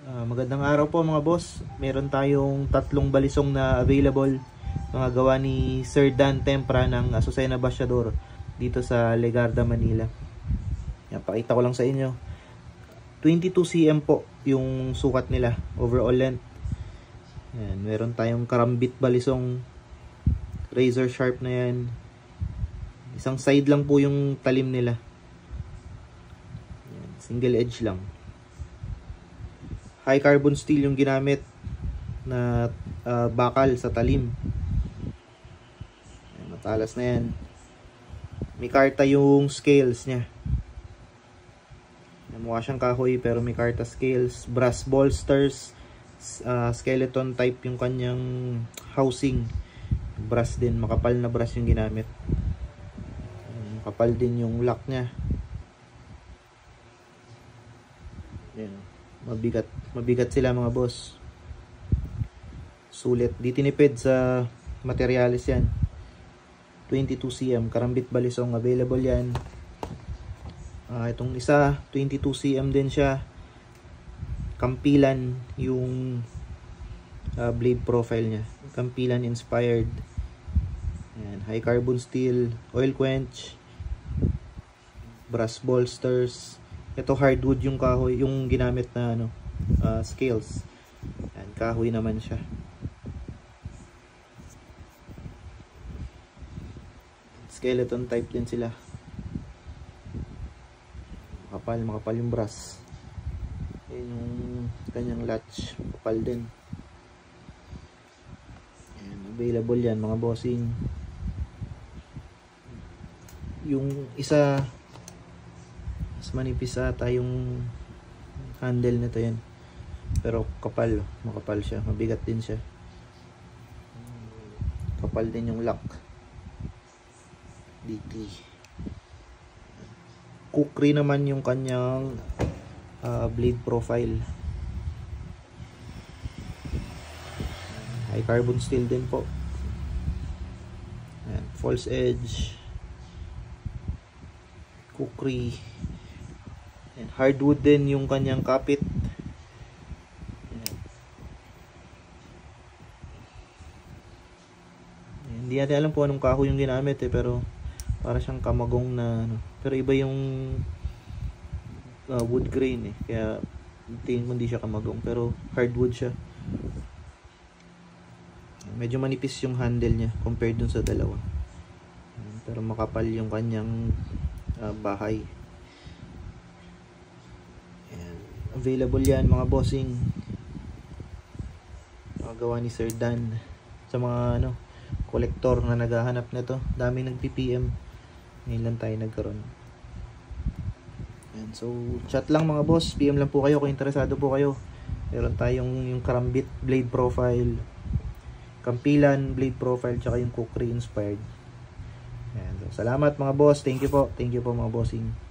Magandang araw po mga boss. Meron tayong tatlong balisong na available, mga gawa ni Sir Dan Tempra ng Azucena Bastiador dito sa Legarda, Manila. Yan, pakita ko lang sa inyo. 22 cm po yung sukat nila, overall length. Yan, meron tayong karambit balisong, razor sharp na yan. Isang side lang po yung talim nila. Yan, single edge lang. High carbon steel yung ginamit na bakal sa talim. Ayan, matalas na yan. May karta yung scales nya. Mukha siyang kahoy pero may karta scales. Brass bolsters. Skeleton type yung kanyang housing. Brass din. Makapal na brass yung ginamit. Makapal din yung lock nya. Ayan. Mabigat sila mga boss. Sulit. Di tinipid sa materialis yan. 22 cm karambit balisong, available yan. Itong isa 22 cm din siya. Kampilan yung blade profile nya. Kampilan inspired. Ayan, high carbon steel, oil quench, brass bolsters. Ito hardwood yung kahoy, yung ginamit na scales. Yan, kahoy naman siya. Skeleton type din sila. Makapal yung brass. Yan yung kanyang latch, makapal din. Yan, available yan mga bossing. Yung isa mas manipis ata yung handle nito yan, pero kapal, makapal siya, mabigat din siya, kapal din yung lock. DT kukri naman yung kanyang blade profile. High carbon steel din po. Ayan, false edge, kukri. Hardwood din yung kanyang kapit. Hindi natin alam po anong kahoy yung ginamit pero para siyang kamagong na pero iba yung wood grain kaya tingin ko hindi siya kamagong, pero hardwood siya. Medyo manipis yung handle niya compared dun sa dalawa, pero makapal yung kanyang bahay. Available yan mga bossing, gawa ni Sir Dan. Sa mga kolektor na naghahanap nito, dami nag-PPM, ngayon lang tayo nagkaroon. Yan, so chat lang mga boss, PM lang po kayo kung interesado po kayo. Meron tayong yung karambit blade profile, kampilan blade profile, tsaka yung kukri inspired. Yan, so salamat mga boss, thank you po mga bossing.